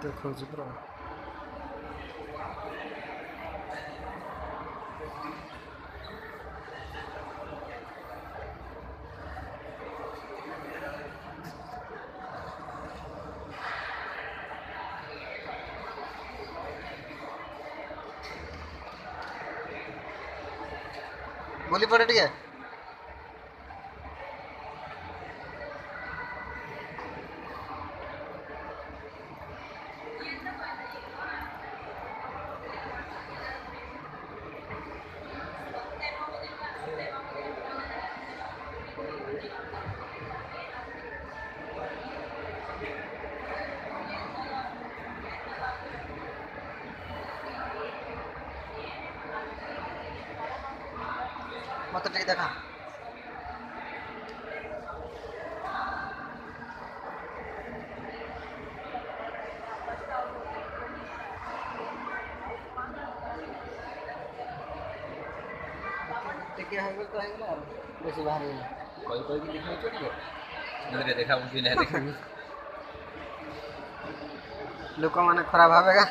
देखो पूरा बोली पड़े टे मत टे देखा टिके हो तो है ना बेसी बाहर कोई कोई भी दिखाई चोरी नजरे देखा मुझे नहीं देखा लोक माने खराब भावेगा